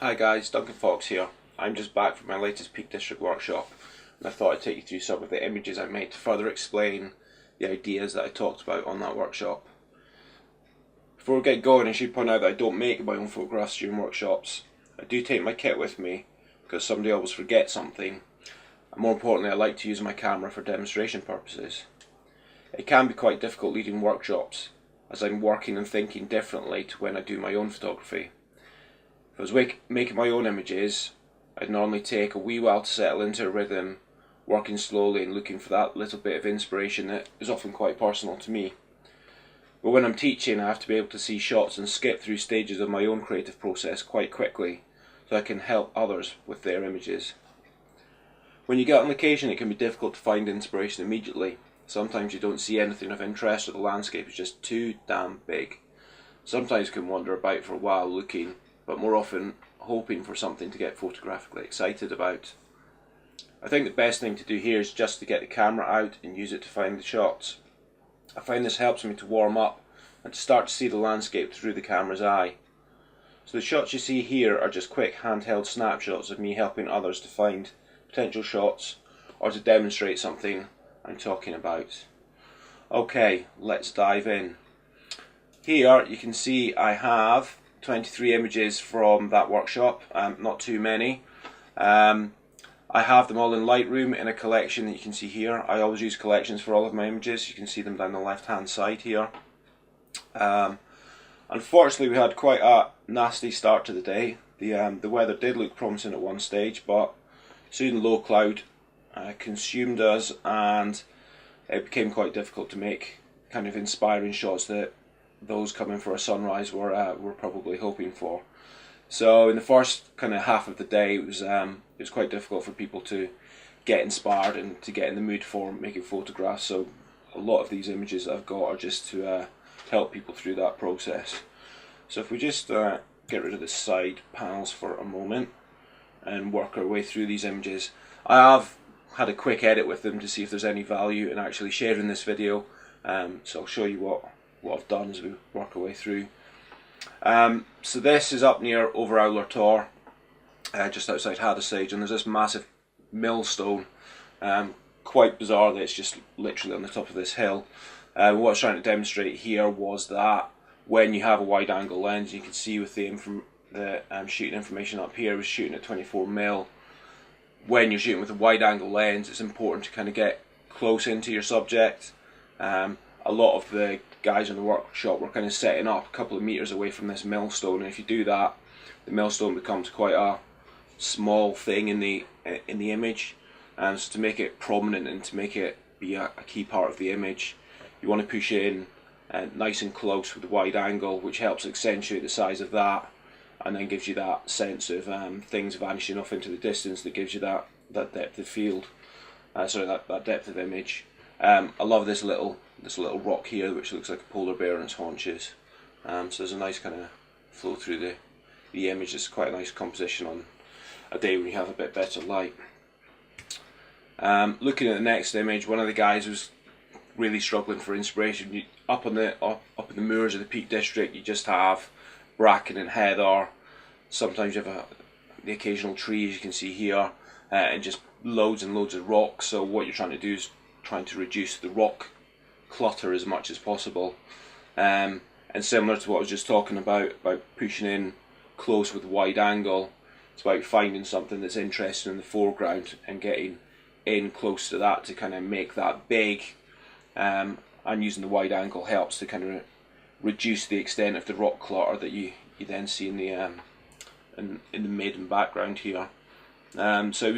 Hi guys, Duncan Fox here. I'm just back from my latest Peak District workshop and I thought I'd take you through some of the images I made to further explain the ideas that I talked about on that workshop. Before we get going, I should point out that I don't make my own photographs during workshops. I do take my kit with me because somebody always forgets something, and more importantly I like to use my camera for demonstration purposes. It can be quite difficult leading workshops as I'm working and thinking differently to when I do my own photography. If I was making my own images, I'd normally take a wee while to settle into a rhythm, working slowly and looking for that little bit of inspiration that is often quite personal to me. But when I'm teaching, I have to be able to see shots and skip through stages of my own creative process quite quickly, so I can help others with their images. When you get on location, it can be difficult to find inspiration immediately. Sometimes you don't see anything of interest, or the landscape is just too damn big. Sometimes you can wander about for a while looking, but more often hoping for something to get photographically excited about. I think the best thing to do here is just to get the camera out and use it to find the shots. I find this helps me to warm up and to start to see the landscape through the camera's eye. So the shots you see here are just quick handheld snapshots of me helping others to find potential shots or to demonstrate something I'm talking about. Okay, let's dive in. Here you can see I have 23 images from that workshop, not too many. I have them all in Lightroom in a collection that you can see here. I always use collections for all of my images. You can see them down the left hand side here. Unfortunately we had quite a nasty start to the day. The weather did look promising at one stage, but soon low cloud consumed us and it became quite difficult to make kind of inspiring shots that those coming for a sunrise were probably hoping for. So in the first kind of half of the day it was quite difficult for people to get inspired and to get in the mood for making photographs. So a lot of these images I've got are just to help people through that process. So if we just get rid of the side panels for a moment and work our way through these images. I have had a quick edit with them to see if there's any value in actually sharing this video. So I'll show you what I've done as we work our way through. So this is up near Overowler Tor, just outside Haddisage, and there's this massive millstone. Quite bizarre that it's just literally on the top of this hill. What I was trying to demonstrate here was that when you have a wide angle lens, you can see with the shooting information up here, I was shooting at 24mm. When you're shooting with a wide angle lens, it's important to kind of get close into your subject. A lot of the guys in the workshop were kind of setting up a couple of meters away from this millstone, and if you do that, the millstone becomes quite a small thing in the image. So to make it prominent and to make it be a key part of the image, you want to push in nice and close with the wide angle, which helps accentuate the size of that, and then gives you that sense of things vanishing off into the distance that gives you that depth of field. That depth of image. I love this little rock here, which looks like a polar bear on its haunches. So there's a nice kind of flow through the image. It's quite a nice composition on a day when you have a bit better light. Looking at the next image, one of the guys was really struggling for inspiration. Up in the moors of the Peak District, you just have bracken and heather. Sometimes you have the occasional tree, as you can see here, and just loads and loads of rocks. So what you're trying to do is trying to reduce the rock clutter as much as possible, and similar to what I was just talking about pushing in close with wide angle, it's about finding something that's interesting in the foreground and getting in close to that to kind of make that big, and using the wide angle helps to kind of reduce the extent of the rock clutter that you then see in the mid and background here. So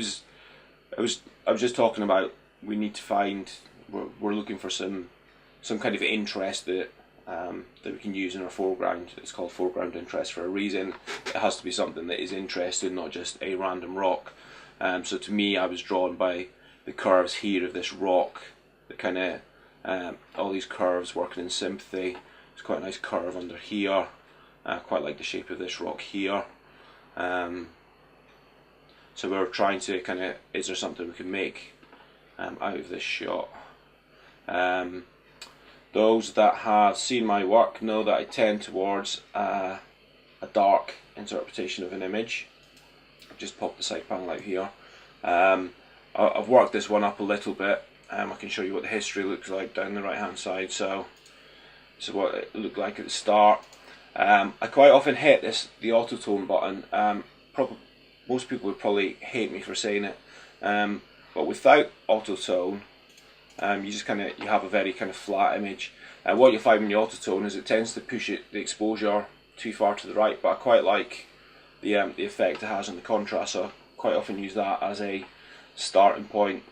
I was just talking about we need to find, we're looking for some kind of interest that we can use in our foreground. It's called foreground interest for a reason. It has to be something that is interesting, not just a random rock. So to me, I was drawn by the curves here of this rock, the kind of all these curves working in sympathy. It's quite a nice curve under here. Quite like the shape of this rock here. So we're trying to kind of, is there something we can make out of this shot? Those that have seen my work know that I tend towards a dark interpretation of an image. just popped the side panel out here. I've worked this one up a little bit. I can show you what the history looks like down the right hand side. So this is what it looked like at the start. I quite often hit the auto-tone button. Most people would probably hate me for saying it, but without auto-tone, you just you have a very kind of flat image. What you find when you auto-tone is it tends to push the exposure too far to the right, but I quite like the effect it has on the contrast, so I quite often use that as a starting point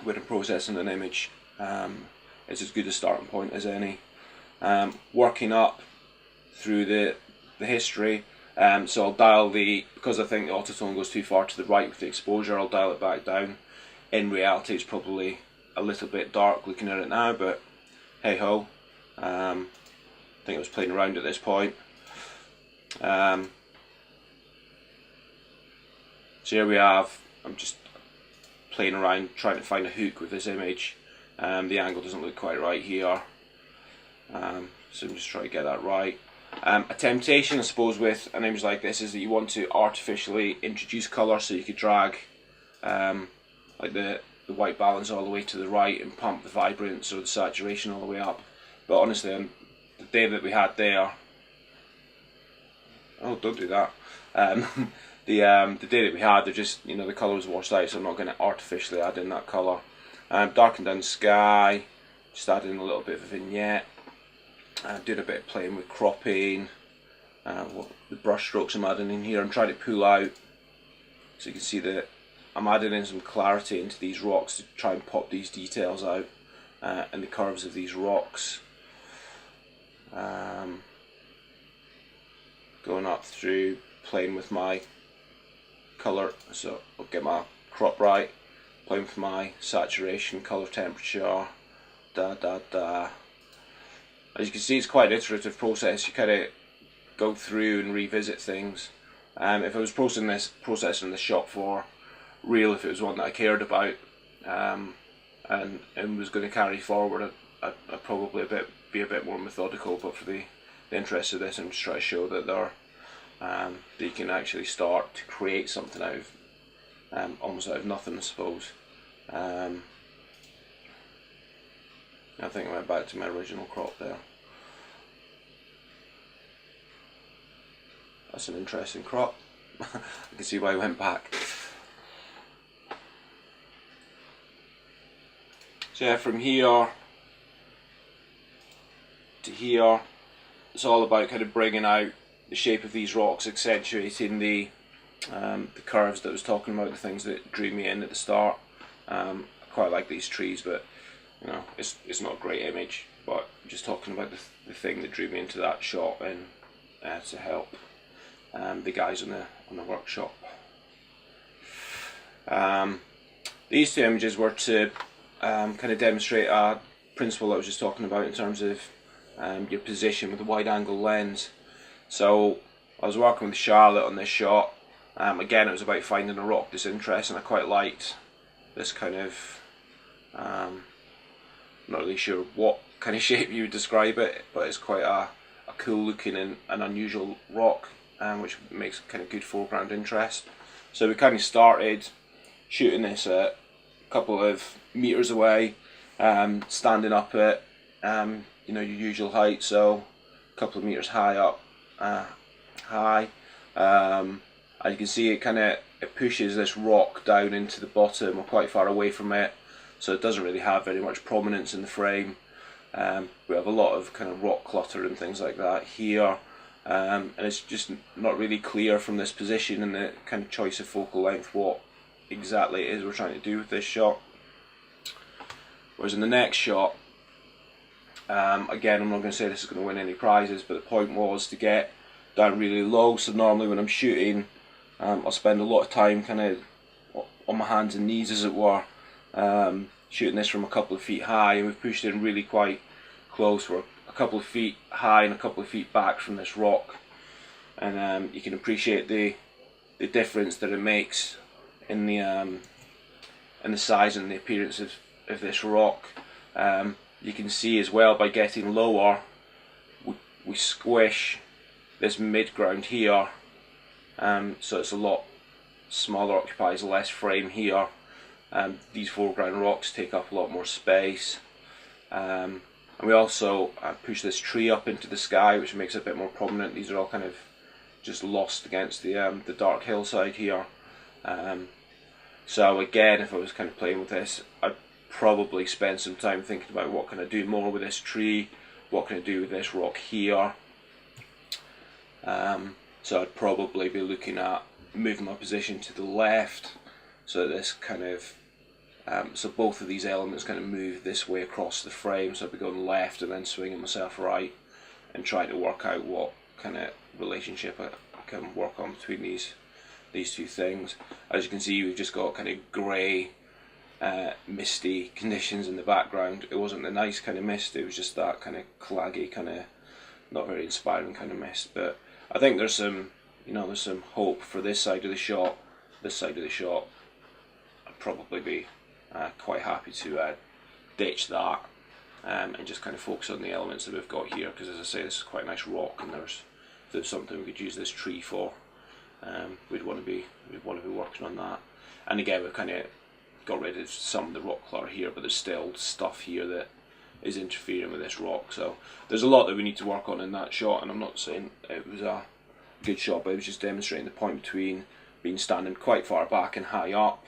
when I'm processing an image. It's as good a starting point as any. Working up through the history, so I'll dial because I think the autotone goes too far to the right with the exposure, I'll dial it back down. In reality it's probably a little bit dark looking at it now, but hey ho. I think I was playing around at this point. So here we have, I'm just playing around trying to find a hook with this image. The angle doesn't look quite right here, so I'm just trying to get that right. A temptation I suppose with an image like this is that you want to artificially introduce colour, so you could drag like the white balance all the way to the right and pump the vibrance or the saturation all the way up. But honestly, on the day that we had there, oh, don't do that. The day that we had, the colour was washed out, so I'm not going to artificially add in that colour. Darken down the sky, just add in a little bit of a vignette. Doing a bit of playing with cropping, what the brush strokes I'm adding in here. I'm trying to pull out, so you can see that I'm adding in some clarity into these rocks to try and pop these details out and the curves of these rocks. Going up through, playing with my colour, so I'll get my crop right, playing with my saturation, colour temperature, As you can see, it's quite an iterative process. You kind of go through and revisit things. If I was processing this shot for real, if it was one that I cared about and was going to carry forward, I'd probably be a bit more methodical. But for the interest of this, I'm just trying to show that that you can actually start to create something out of almost out of nothing, I suppose. I think I went back to my original crop there. That's an interesting crop. I can see why I went back. So yeah, from here to here, it's all about kind of bringing out the shape of these rocks, accentuating the curves that I was talking about, the things that drew me in at the start. I quite like these trees, but you know, it's not a great image, but just talking about the thing that drew me into that shot and to help the guys on the workshop. These two images were to kind of demonstrate a principle I was just talking about in terms of your position with a wide angle lens. So I was working with Charlotte on this shot. Again, it was about finding a rock that's interesting. I quite liked this kind of not really sure what kind of shape you would describe it, but it's quite a cool looking and an unusual rock, which makes kind of good foreground interest. So we kind of started shooting this at a couple of meters away, standing up at your usual height, so a couple of meters high up, and you can see it pushes this rock down into the bottom. We're quite far away from it, so it doesn't really have very much prominence in the frame. We have a lot of kind of rock clutter and things like that here, and it's just not really clear from this position and the kind of choice of focal length what exactly it is we're trying to do with this shot. Whereas in the next shot, again, I'm not going to say this is going to win any prizes, but the point was to get down really low. So normally when I'm shooting, I'll spend a lot of time kind of on my hands and knees, as it were, shooting this from a couple of feet high, and we've pushed in really quite close. We're a couple of feet high and a couple of feet back from this rock, and you can appreciate the difference that it makes in the size and the appearance of this rock. You can see as well, by getting lower, we squish this mid ground here, so it's a lot smaller, occupies less frame here. These foreground rocks take up a lot more space. And we also push this tree up into the sky, which makes it a bit more prominent. These are all kind of just lost against the dark hillside here. So again, if I was kind of playing with this, I'd probably spend some time thinking about what can I do more with this tree, what can I do with this rock here. So I'd probably be looking at moving my position to the left, so that this kind of so both of these elements kind of move this way across the frame. So I'd be going left and then swinging myself right, and trying to work out what kind of relationship I can work on between these two things. As you can see, we've just got kind of grey, misty conditions in the background. It wasn't the nice kind of mist, it was just that kind of claggy, kind of not very inspiring kind of mist. But I think there's some, there's some hope for this side of the shot. This side of the shot, I'd probably be quite happy to ditch that and just kind of focus on the elements that we've got here, because as I say, this is quite a nice rock, and if there's something we could use this tree for, we'd want to be working on that. And again, we've kind of got rid of some of the rock clutter here, but there's still stuff here that is interfering with this rock. So there's a lot that we need to work on in that shot, and I'm not saying it was a good shot, but it was just demonstrating the point between being standing quite far back and high up.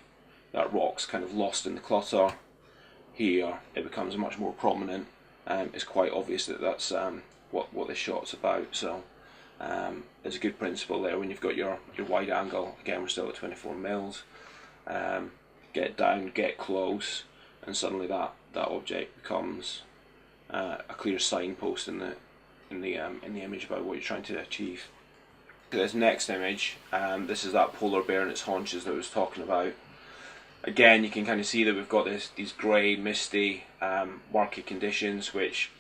That rock's kind of lost in the clutter. Here it becomes much more prominent. It's quite obvious that that's what this shot's about. So there's a good principle there when you've got your wide angle. Again, we're still at 24 mils. Get down, get close, and suddenly that object becomes a clear signpost in the image about what you're trying to achieve. This next image, this is that polar bear and its haunches that I was talking about. Again, you can kind of see that we've got these grey, misty, murky conditions, which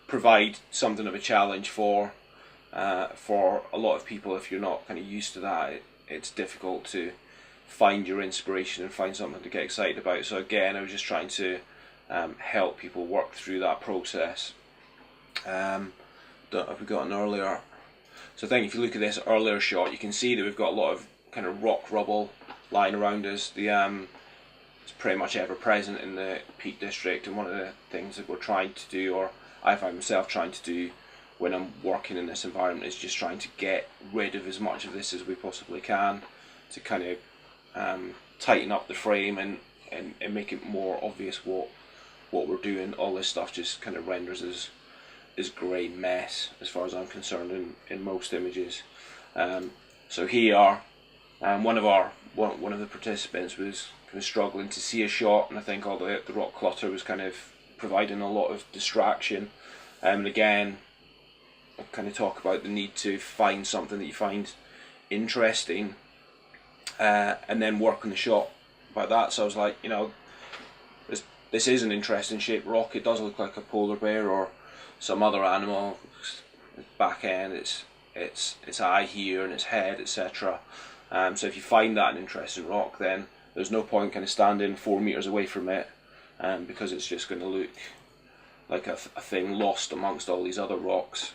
provide something of a challenge for a lot of people. If you're not kind of used to that, it's difficult to find your inspiration and find something to get excited about. So again, I was just trying to help people work through that process. Have we got an earlier? So I think if you look at this earlier shot, you can see that we've got a lot of kind of rock rubble lying around us. It's pretty much ever present in the Peak District, and one of the things that we're trying to do, or I find myself trying to do when I'm working in this environment, is just trying to get rid of as much of this as we possibly can to kind of tighten up the frame and make it more obvious what we're doing. All this stuff just kind of renders as grey mess as far as I'm concerned in most images. So here, one of the participants was kind of struggling to see a shot, and I think all the rock clutter was kind of providing a lot of distraction. And again, I kind of talk about the need to find something that you find interesting, and then work on the shot about that. So I was like, this is an interesting shaped rock. It does look like a polar bear or some other animal. Its back end, its eye here, and its head, etc. So if you find that an interesting rock, then there's no point kind of standing 4 meters away from it, because it's just going to look like a thing lost amongst all these other rocks.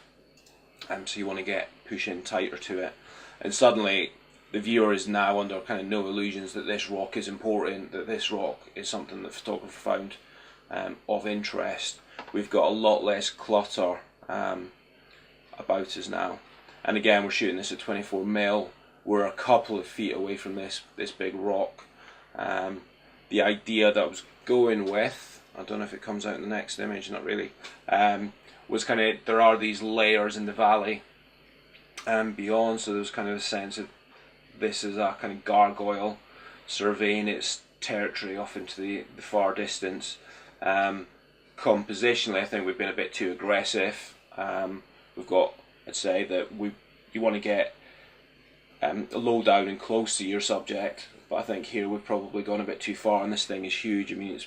So you want to push in tighter to it, and suddenly the viewer is now under kind of no illusions that this rock is important, that this rock is something that the photographer found of interest. We've got a lot less clutter about us now, and again, we're shooting this at 24 mil. We're a couple of feet away from this big rock. The idea that I was going with, I don't know if it comes out in the next image, not really, was kind of, there are these layers in the valley and beyond, so there's kind of a sense of this is a kind of gargoyle surveying its territory off into the far distance. Compositionally, I think we've been a bit too aggressive. We've got, I'd say that you want to get low down and close to your subject, but I think here we've probably gone a bit too far, and this thing is huge. I mean,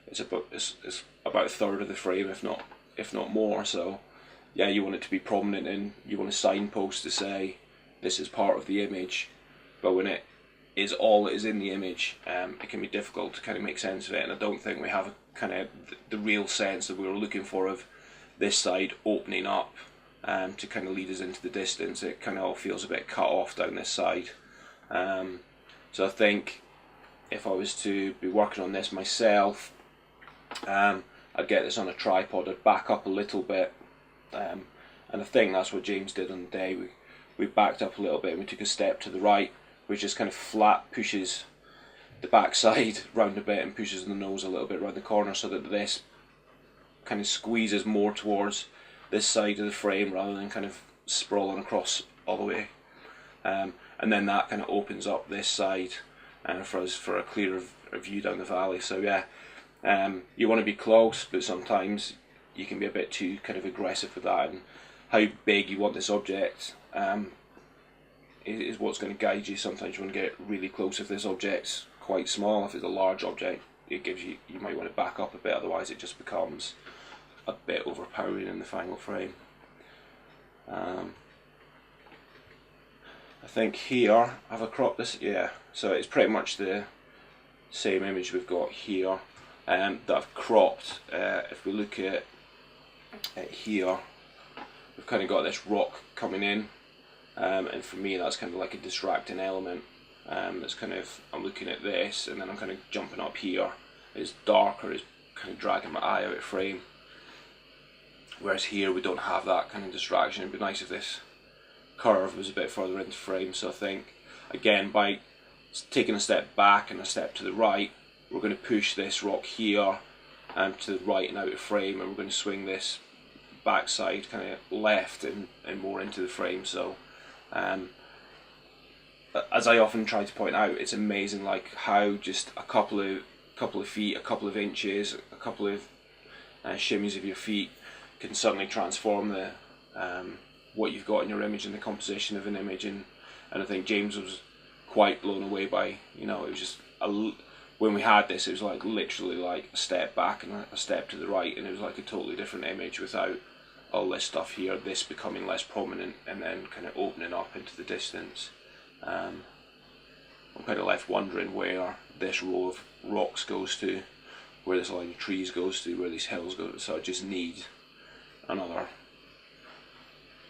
it's about a third of the frame, if not more. So yeah, you want it to be prominent, and you want a signpost to say this is part of the image. But when it is all that is in the image, it can be difficult to kind of make sense of it, and I don't think we have a kind of the real sense that we were looking for of this side opening up to kind of lead us into the distance. It kind of all feels a bit cut off down this side. So I think if I was to be working on this myself, I'd get this on a tripod, I'd back up a little bit, and I think that's what James did on the day. We backed up a little bit and we took a step to the right, which just kind of flat pushes the backside round a bit and pushes the nose a little bit round the corner, so that this kind of squeezes more towards this side of the frame rather than kind of sprawling across all the way. And then that kind of opens up this side for us for a clearer view down the valley. So yeah, you want to be close, but sometimes you can be a bit too kind of aggressive with that, and how big you want this object is what's going to guide you. Sometimes you want to get really close if this object's quite small. If it's a large object, it gives you might want to back up a bit, otherwise it just becomes a bit overpowering in the final frame. I think here, have I cropped this? Yeah, so it's pretty much the same image we've got here that I've cropped. If we look at here, we've kind of got this rock coming in, and for me that's kind of like a distracting element. That's kind of, I'm looking at this and then I'm kind of jumping up here. It's darker, it's kind of dragging my eye out of frame. Whereas here we don't have that kind of distraction. It'd be nice if this curve was a bit further into frame. So I think, again, by taking a step back and a step to the right, we're going to push this rock here to the right and out of frame, and we're going to swing this backside kind of left and more into the frame. So as I often try to point out, it's amazing like how just a couple of feet, a couple of inches, a couple of shimmies of your feet can suddenly transform the what you've got in your image and the composition of an image. And I think James was quite blown away by, you know, it was just when we had this, it was like literally like a step back and a step to the right, and it was like a totally different image without all this stuff here, this becoming less prominent and then kind of opening up into the distance. I'm kind of left wondering where this row of rocks goes to, where this line of trees goes to, where these hills go to. So I just need another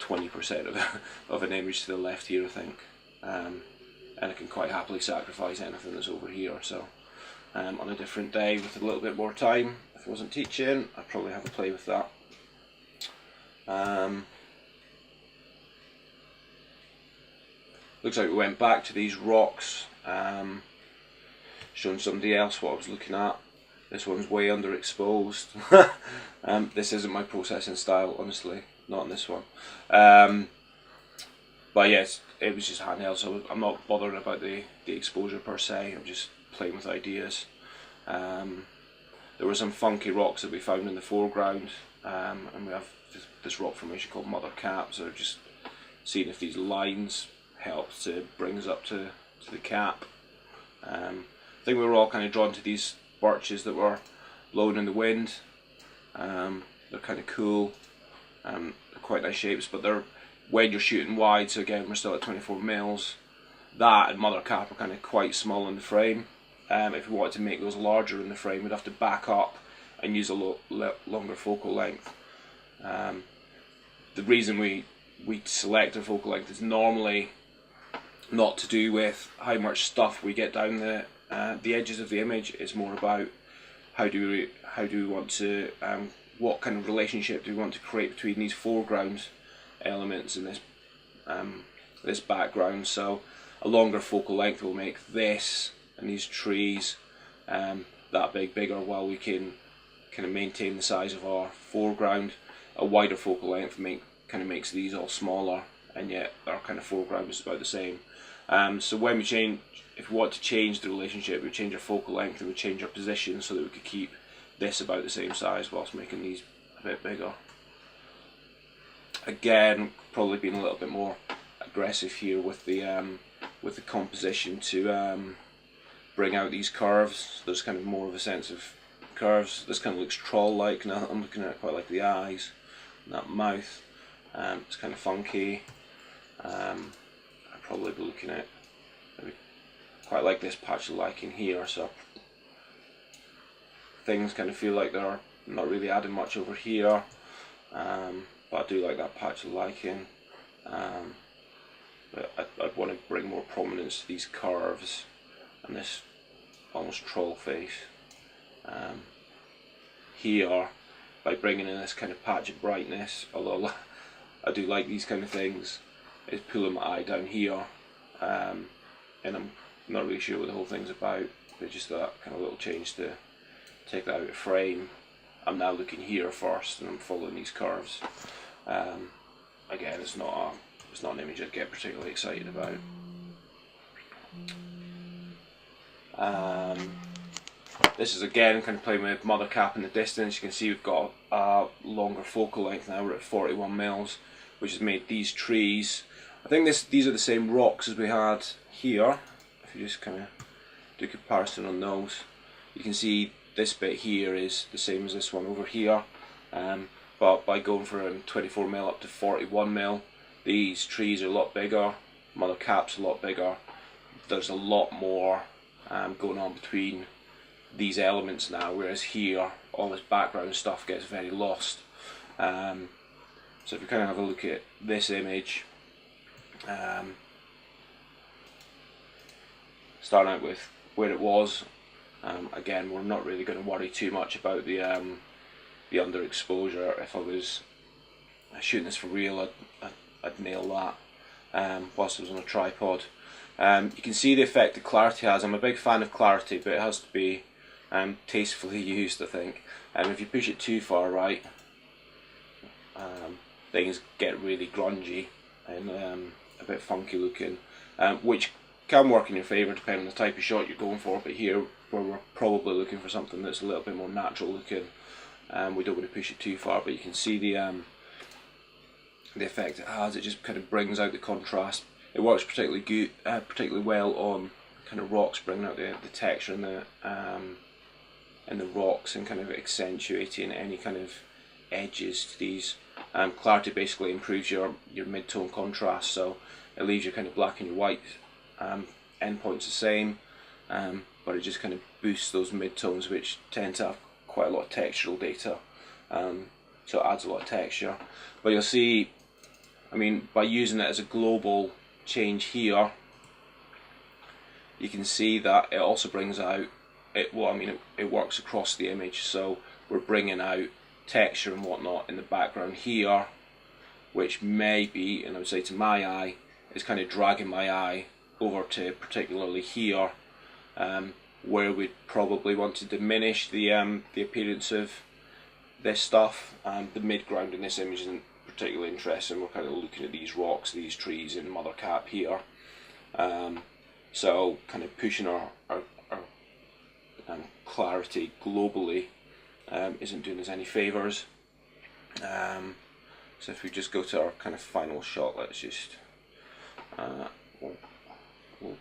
20% of an image to the left here, I think, and I can quite happily sacrifice anything that's over here. So on a different day with a little bit more time, if I wasn't teaching, I'd probably have a play with that. Looks like we went back to these rocks, showing somebody else what I was looking at. This one's way underexposed. This isn't my processing style, honestly, not on this one. But yes, it was just handheld, so I'm not bothering about the exposure per se. I'm just playing with ideas. There were some funky rocks that we found in the foreground, and we have this rock formation called Mother Cap, so just seeing if these lines help to bring us up to the cap. I think we were all kind of drawn to these birches that were blowing in the wind. They're kind of cool, they're quite nice shapes, but they're, when you're shooting wide, so again we're still at 24 mils, that and Mother Cap are kind of quite small in the frame. If we wanted to make those larger in the frame, we'd have to back up and use a longer focal length. The reason we select a focal length is normally not to do with how much stuff we get down the edges of the image. It's more about how do we want to, what kind of relationship do we want to create between these foreground elements and this background. So a longer focal length will make this and these trees that bigger, while we can kind of maintain the size of our foreground. A wider focal length kind of makes these all smaller, and yet our kind of foreground is about the same. So when we change, if we want to change the relationship, we change our focal length and we change our position so that we could keep this about the same size whilst making these a bit bigger. Again, probably being a little bit more aggressive here with the composition to bring out these curves. There's kind of more of a sense of curves. This kind of looks troll-like. Now I'm looking at it, quite like the eyes and that mouth. It's kind of funky. I'd probably be looking at maybe quite like this patch of lichen here. So things kind of feel like they're not really adding much over here, but I do like that patch of lichen. I'd want to bring more prominence to these curves and this almost troll face. Here, by bringing in this kind of patch of brightness, although I do like these kind of things, is pulling my eye down here, and I'm not really sure what the whole thing's about, but just that kind of little change to take that out of frame. I'm now looking here first and I'm following these curves. Again, it's not an image I'd get particularly excited about. This is again kind of playing with mother cap in the distance. You can see we've got a longer focal length now. We're at 41mm, which has made these trees. I think these are the same rocks as we had here. If you just kind of do a comparison on those, you can see this bit here is the same as this one over here. But by going from 24mm up to 41mm, these trees are a lot bigger. Mother cap's a lot bigger. There's a lot more going on between these elements now, whereas here all this background stuff gets very lost. So if you kind of have a look at this image, starting out with where it was, again, we're not really going to worry too much about the underexposure. If I was shooting this for real, I'd nail that whilst I was on a tripod. You can see the effect that clarity has. I'm a big fan of clarity, but it has to be tastefully used, I think. If you push it too far right, things get really grungy and a bit funky looking, which can work in your favour depending on the type of shot you're going for. But here, where we're probably looking for something that's a little bit more natural looking, we don't want to push it too far. But you can see the effect it has. It just kind of brings out the contrast. It works particularly good, particularly well on kind of rocks, bringing out the texture in the rocks and kind of accentuating any kind of edges to these. Clarity basically improves your mid-tone contrast, so it leaves your kind of black and your white endpoints the same, but it just kind of boosts those mid-tones, which tend to have quite a lot of textural data, so it adds a lot of texture. But you'll see, I mean, by using it as a global change here, you can see that it also brings out it. Well, I mean, it works across the image, so we're bringing out texture and whatnot in the background here, which may be, and I would say to my eye, is kind of dragging my eye over to particularly here, where we'd probably want to diminish the appearance of this stuff. The midground in this image isn't particularly interesting. We're kind of looking at these rocks, these trees, and mother cap here. So kind of pushing our clarity globally isn't doing us any favours. So if we just go to our kind of final shot, let's just we'll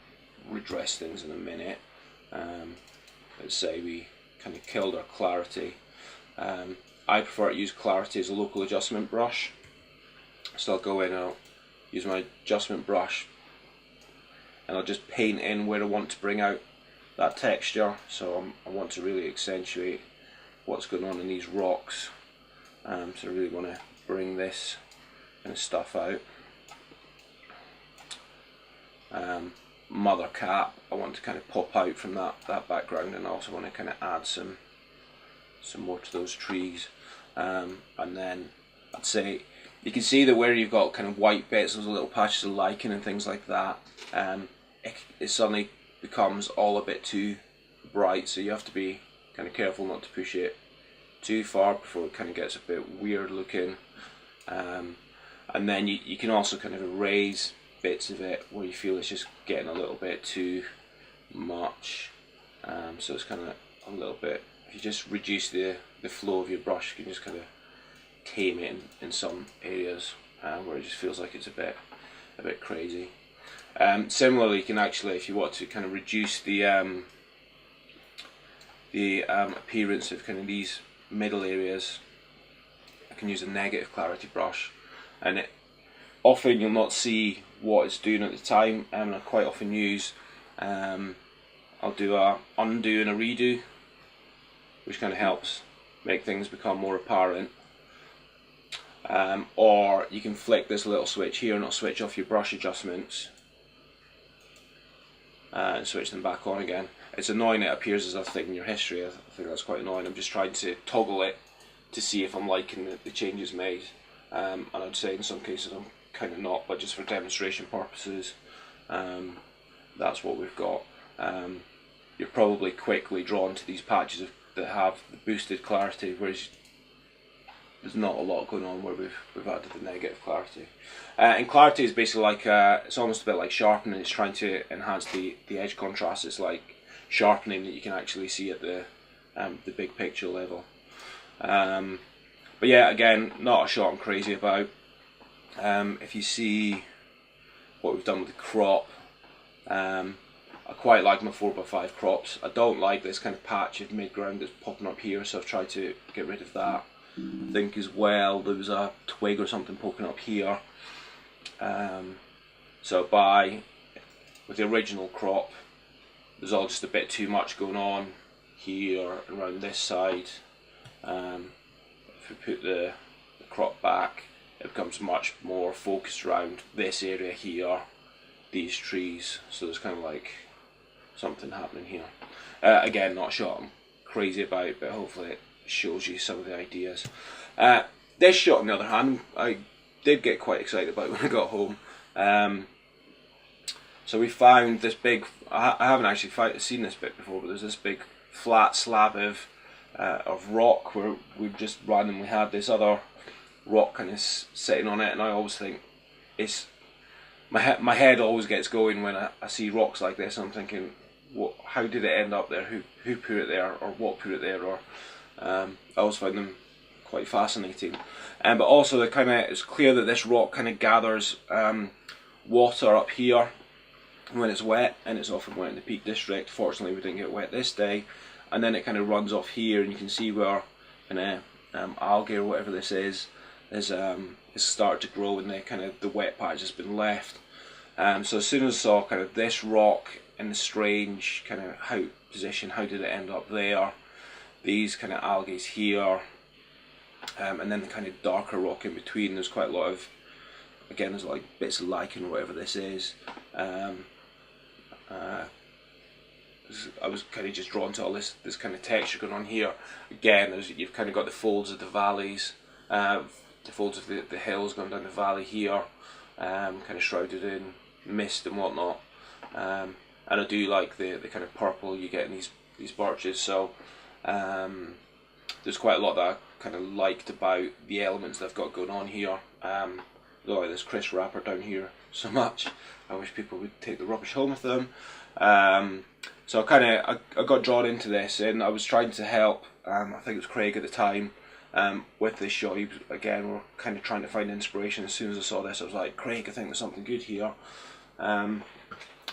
redress things in a minute. Let's say we kind of killed our clarity. I prefer to use clarity as a local adjustment brush. So I'll go in and I'll use my adjustment brush and I'll just paint in where I want to bring out that texture. So I want to really accentuate what's going on in these rocks. So I really want to bring this kind of stuff out. Mother cap, I want to kind of pop out from that background, and I also want to kind of add some more to those trees. And then I'd say you can see that where you've got kind of white bits, those little patches of lichen and things like that, it suddenly becomes all a bit too bright, so you have to be kind of careful not to push it too far before it kind of gets a bit weird looking. And then you can also kind of erase bits of it where you feel it's just getting a little bit too much. So it's kind of a little bit, if you just reduce the flow of your brush, you can just kind of tame it in some areas where it just feels like it's a bit crazy. Similarly, you can actually, if you want to kind of reduce the appearance of kind of these middle areas, I can use a negative clarity brush, and often you'll not see what it's doing at the time, and I quite often use I'll do a undo and a redo, which kind of helps make things become more apparent. or you can flick this little switch here and it'll switch off your brush adjustments and switch them back on again. It's annoying it appears as a thing in your history. I think that's quite annoying. I'm just trying to toggle it to see if I'm liking the changes made, and I'd say in some cases I'm kind of not, but just for demonstration purposes, that's what we've got. You're probably quickly drawn to these patches that have the boosted clarity, whereas there's not a lot going on where we've added the negative clarity. And clarity is basically like it's almost a bit like sharpening. It's trying to enhance the edge contrast. It's like sharpening that you can actually see at the big picture level. But yeah, again, not a shot I'm crazy about. If you see what we've done with the crop, I quite like my 4x5 crops. I don't like this kind of patch of mid-ground that's popping up here, so I've tried to get rid of that. I think as well there was a twig or something poking up here. So with the original crop, there's all just a bit too much going on here around this side. If we put the crop back, it becomes much more focused around this area here, these trees, so there's kind of like something happening here. Again, not a shot I'm crazy about, but hopefully it shows you some of the ideas. This shot on the other hand, I did get quite excited about when I got home. So we found this big, I haven't actually seen this bit before, but there's this big flat slab of rock where we've just randomly had this other rock kind of sitting on it, and I always think it's my head always gets going when I see rocks like this. I'm thinking, how did it end up there? Who put it there, or what put it there? Or I always find them quite fascinating. But also, it's clear that this rock kind of gathers water up here when it's wet, and it's often wet in the Peak District. Fortunately, we didn't get wet this day. And then it kind of runs off here, and you can see where algae or whatever this is started to grow in the wet patch that's been left. So as soon as I saw kind of this rock in the strange kind of position, how did it end up there? These kind of algae here, and then the kind of darker rock in between. There's quite a lot of, again, there's like bits of lichen or whatever this is. I was kind of just drawn to all this kind of texture going on here. Again, you've kind of got the folds of the valleys, the folds of the hills going down the valley here, kind of shrouded in mist and whatnot. And I do like the kind of purple you get in these birches. So there's quite a lot that I kind of liked about the elements that I've got going on here. I like this crisp wrapper down here so much. I wish people would take the rubbish home with them. So I got drawn into this, and I was trying to help, I think it was Craig at the time, with this shot. We were kind of trying to find inspiration. As soon as I saw this, I was like, Craig, I think there's something good here. And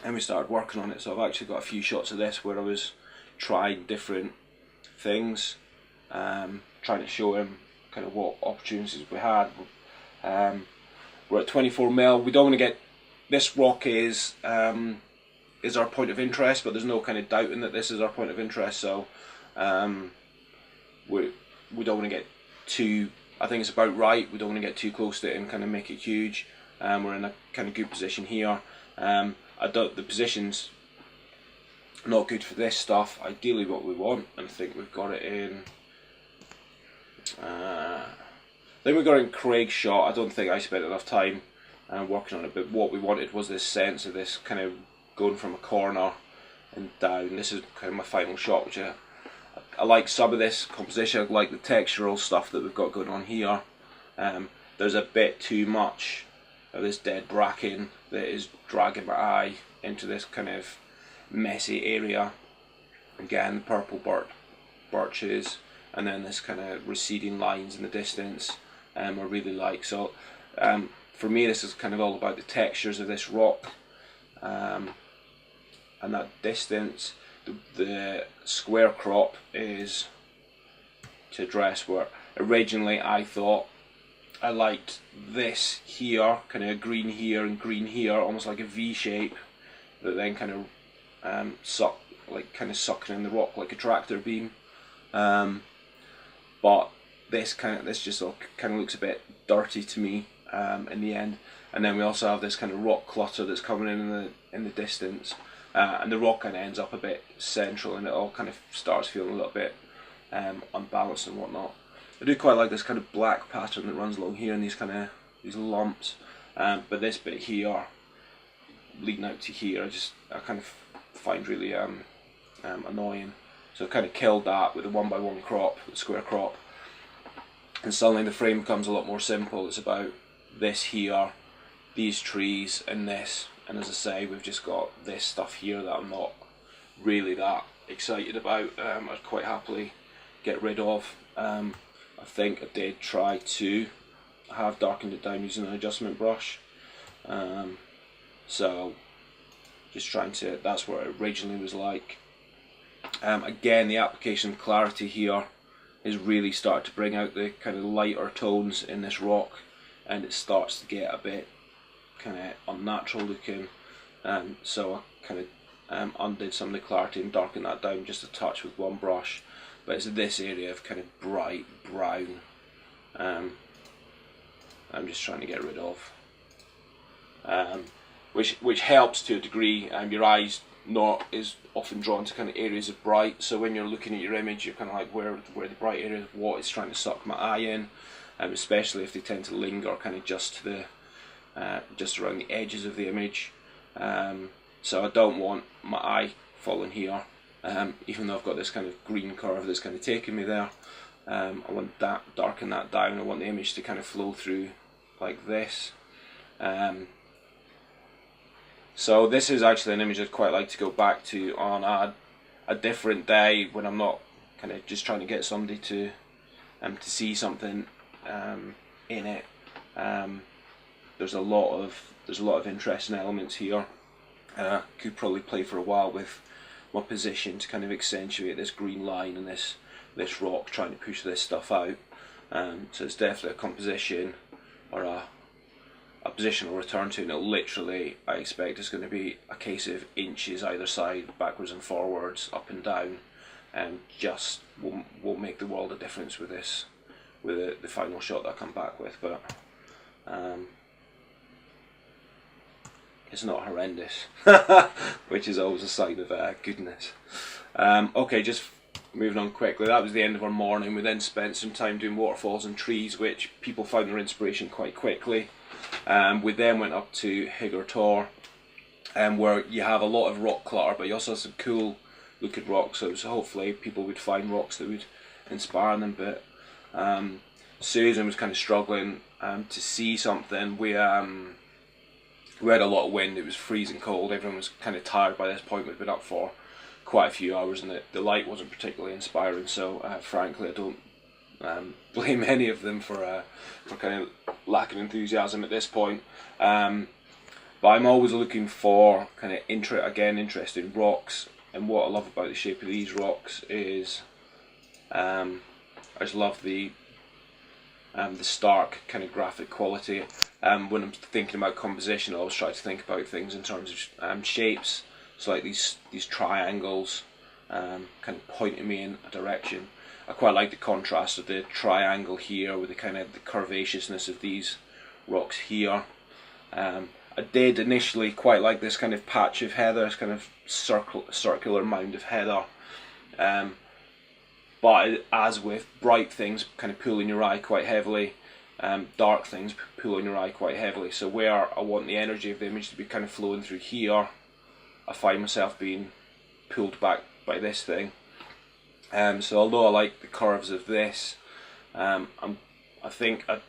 we started working on it. So I've actually got a few shots of this where I was trying different things, trying to show him kind of what opportunities we had. We're at 24mm. We don't want to get, this rock is our point of interest, but there's no kind of doubting that this is our point of interest. So we don't want to get too, I think it's about right. We don't want to get too close to it and kind of make it huge. We're in a kind of good position here. The position's not good for this stuff. Ideally what we want, and I think we've got it in, Craig's shot. I don't think I spent enough time working on it, but what we wanted was this sense of this kind of going from a corner and down. This is kind of my final shot, which I like some of this composition. I like the textural stuff that we've got going on here. There's a bit too much of this dead bracken that is dragging my eye into this kind of messy area. Again, purple birches, and then this kind of receding lines in the distance. I really like. So for me, this is kind of all about the textures of this rock. And that distance, the square crop is to address where originally I thought I liked this here, kind of green here and green here, almost like a V shape that then kind of sucking in the rock like a tractor beam. But this just all kind of looks a bit dirty to me in the end. And then we also have this kind of rock clutter that's coming in the distance, and the rock kind of ends up a bit central, and it all kind of starts feeling a little bit unbalanced and whatnot. I do quite like this kind of black pattern that runs along here, and these lumps. But this bit here, leading out to here, I kind of find really annoying. So I've kind of killed that with a 1x1 crop, the square crop, and suddenly the frame becomes a lot more simple. It's about this here, these trees, and this. And as I say, we've just got this stuff here that I'm not really that excited about. I'd quite happily get rid of. I think I did try to have darkened it down using an adjustment brush. So just trying to, that's what it originally was like. Again, the application of clarity here is really started to bring out the kind of lighter tones in this rock, and it starts to get a bit kind of unnatural looking. So I kind of undid some of the clarity and darkened that down just a touch with one brush. But it's this area of kind of bright brown I'm just trying to get rid of, which helps to a degree. Your eyes not is often drawn to kind of areas of bright, so when you're looking at your image, you're kind of like, where the bright areas, what is trying to suck my eye in, especially if they tend to linger kind of just around the edges of the image. So I don't want my eye falling here, even though I've got this kind of green curve that's kind of taking me there. I want that, darken that down. I want the image to kind of flow through like this. So this is actually an image I'd quite like to go back to on a different day, when I'm not kind of just trying to get somebody to see something in it. There's a lot of interesting elements here. Could probably play for a while with my position to kind of accentuate this green line and this rock, trying to push this stuff out. So it's definitely a composition or a position I'll return to, and literally I expect it's going to be a case of inches either side, backwards and forwards, up and down, and just won't make the world of difference with this, with the final shot that I come back with. But it's not horrendous, which is always a sign of goodness. Okay, just moving on quickly, that was the end of our morning. We then spent some time doing waterfalls and trees, which people found their inspiration quite quickly. We then went up to Higger Tor, where you have a lot of rock clutter, but you also have some cool looking rocks, so hopefully people would find rocks that would inspire them. But Susan was kind of struggling to see something. We had a lot of wind, it was freezing cold, everyone was kind of tired by this point. We'd been up for quite a few hours, and the light wasn't particularly inspiring, so frankly I don't blame any of them for kind of lacking enthusiasm at this point. But I'm always looking for kind of interesting rocks, and what I love about the shape of these rocks is I just love the stark kind of graphic quality. When I'm thinking about composition, I always try to think about things in terms of shapes. So like these triangles kind of pointing me in a direction. I quite like the contrast of the triangle here with the kind of the curvaceousness of these rocks here. I did initially quite like this kind of patch of heather, this kind of circular mound of heather. But as with bright things kind of pull in your eye quite heavily, dark things pull in your eye quite heavily. So where I want the energy of the image to be kind of flowing through here, I find myself being pulled back by this thing. So although I like the curves of this, I think I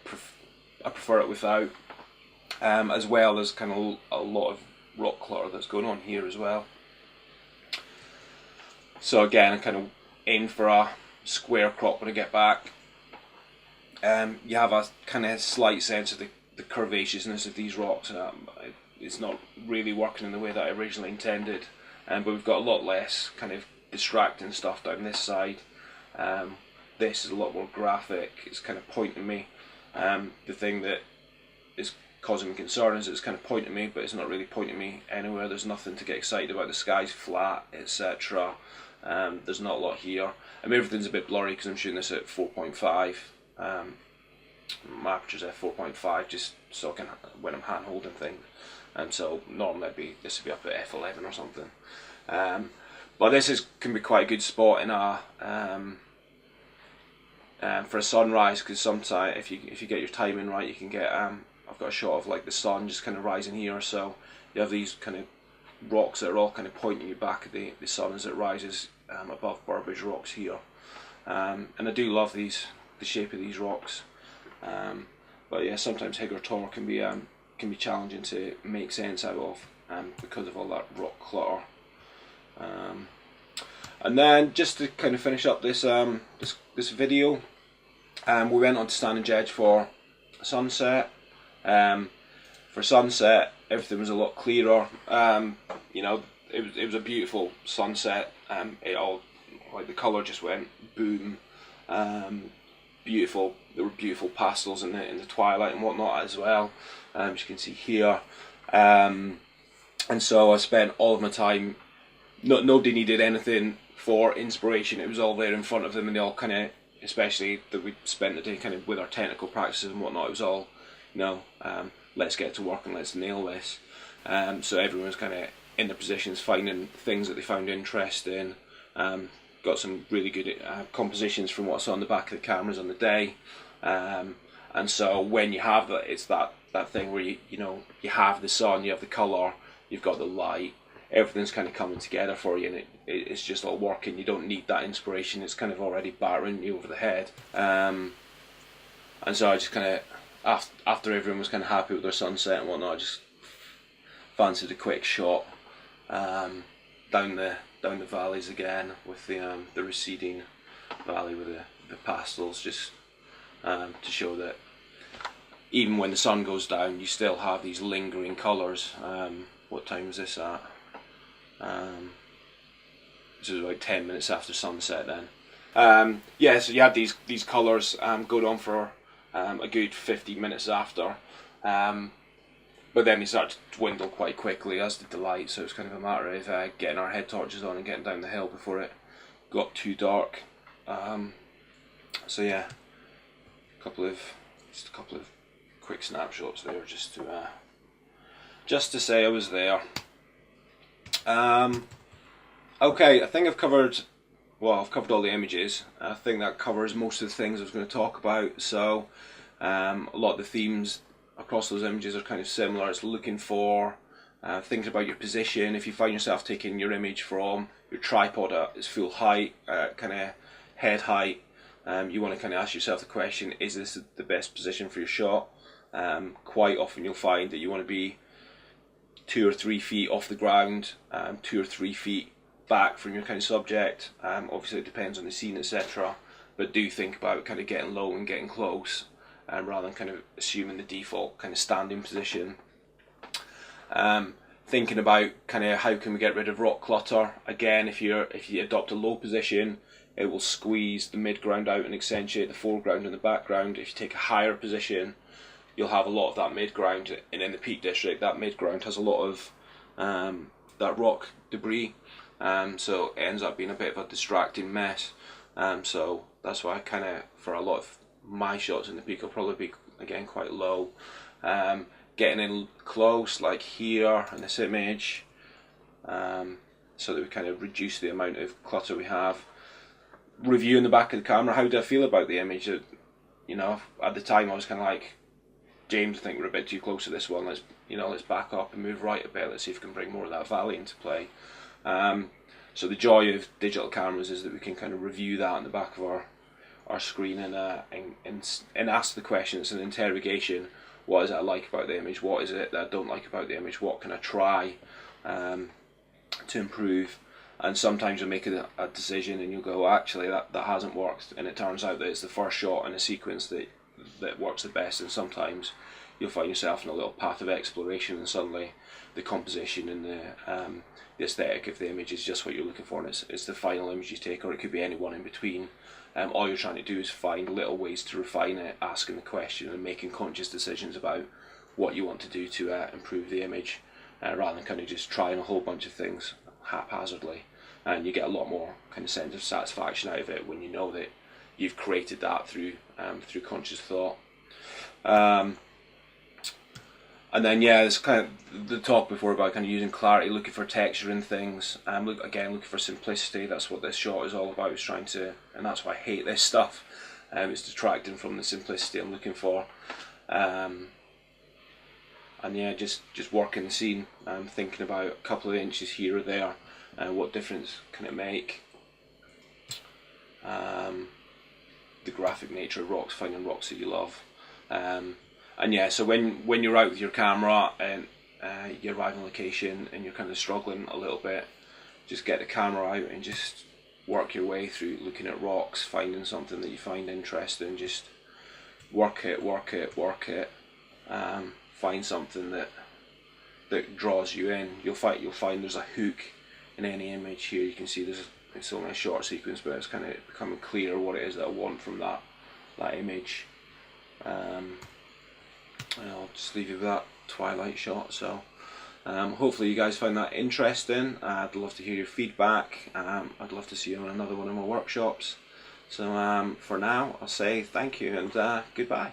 prefer it without, as well as kind of a lot of rock clutter that's going on here as well. So again, I kind of aim for a square crop when I get back. You have a kind of slight sense of the curvaceousness of these rocks. It's not really working in the way that I originally intended, but we've got a lot less kind of distracting stuff down this side. This is a lot more graphic, it's kind of pointing me. The thing that is causing me concern is it's kind of pointing me, but it's not really pointing me anywhere. There's nothing to get excited about. The sky's flat, etc. There's not a lot here. I mean, everything's a bit blurry because I'm shooting this at 4.5, My aperture's f4.5, just so I can, when I'm hand holding things. And so normally this would be up at f11 or something. But this can be quite a good spot in for a sunrise, because sometimes if you get your timing right, you can get I've got a shot of like the sun just kind of rising here, so you have these kind of rocks that are all kind of pointing you back at the sun as it rises above Burbage Rocks here. And I do love the shape of these rocks. But yeah, sometimes Higg or Tor can be challenging to make sense out of because of all that rock clutter. And then just to kind of finish up this video, we went on to Standing Edge for sunset. For sunset, everything was a lot clearer. You know, it was a beautiful sunset. It all, like, the colour just went boom. Beautiful. There were beautiful pastels in the twilight and whatnot as well, as you can see here. And so I spent all of my time. Nobody needed anything for inspiration. It was all there in front of them, and they all kind of, especially that we spent the day kind of with our technical practices and whatnot. It was all, you know, let's get to work and let's nail this. So everyone was kind of in their positions, finding things that they found interesting. Got some really good compositions from what I saw on the back of the cameras on the day. And so when you have that, it's that thing where you know, you have the sun, you have the colour, you've got the light, everything's kind of coming together for you, and it's just all working. You don't need that inspiration, it's kind of already battering you over the head. And so I just kind of, after everyone was kind of happy with their sunset and whatnot, I just fancied a quick shot down the valleys again, with the receding valley with the pastels, just to show that even when the sun goes down, you still have these lingering colours. What time is this at? This is about 10 minutes after sunset then. Yeah, so you had these colours going on for a good 50 minutes after. But then they started to dwindle quite quickly, as did the light, so it was kind of a matter of getting our head torches on and getting down the hill before it got too dark. So yeah, just a couple of quick snapshots there, just to say I was there. Okay, I think I've covered all the images. I think that covers most of the things I was going to talk about. So a lot of the themes across those images are kind of similar. It's looking for thinking about your position. If you find yourself taking your image from your tripod at its full height, kind of head height, you want to kind of ask yourself the question, is this the best position for your shot? Quite often you'll find that you want to be 2 or 3 feet off the ground, 2 or 3 feet back from your kind of subject. Obviously it depends on the scene, etc. But do think about kind of getting low and getting close, rather than kind of assuming the default kind of standing position. Thinking about kind of how can we get rid of rock clutter. Again, if you adopt a low position, it will squeeze the midground out and accentuate the foreground and the background. If you take a higher position, you'll have a lot of that midground, and in the Peak District, that midground has a lot of that rock debris, so it ends up being a bit of a distracting mess. So that's why I kind of, for a lot of my shots in the Peak, will probably be, again, quite low. Getting in close, like here in this image, so that we kind of reduce the amount of clutter we have. Reviewing the back of the camera, how do I feel about the image? You know, at the time I was kind of like, James, I think we're a bit too close to this one. Let's back up and move right a bit. Let's see if we can bring more of that valley into play. So the joy of digital cameras is that we can kind of review that in the back of our screen and ask the question. It's an interrogation. What is it I like about the image? What is it that I don't like about the image? What can I try to improve? And sometimes you'll make a decision and you'll go, actually that hasn't worked, and it turns out that it's the first shot in a sequence that works the best. And sometimes you'll find yourself in a little path of exploration, and suddenly the composition and the aesthetic of the image is just what you're looking for, and it's the final image you take, or it could be any one in between. All you're trying to do is find little ways to refine it, asking the question and making conscious decisions about what you want to do to improve the image, rather than kind of just trying a whole bunch of things haphazardly. And you get a lot more kind of sense of satisfaction out of it when you know that you've created that through conscious thought. And then there's kind of the talk before about kind of using clarity, looking for texture in things. Looking for simplicity. That's what this shot is all about. Is trying to, and that's why I hate this stuff. It's distracting from the simplicity I'm looking for. And just working the scene. Thinking about a couple of inches here or there. What difference can it make? The graphic nature of rocks, finding rocks that you love. So when you're out with your camera and you arrive on location and you're kind of struggling a little bit, just get the camera out and just work your way through looking at rocks, finding something that you find interesting, just work it. Find something that draws you in. You'll find there's a hook in any image here. You can see it's only a short sequence, but it's kind of becoming clear what it is that I want from that image. I'll just leave you with that twilight shot. So hopefully you guys find that interesting. I'd love to hear your feedback. I'd love to see you on another one of my workshops. So for now I'll say thank you and goodbye.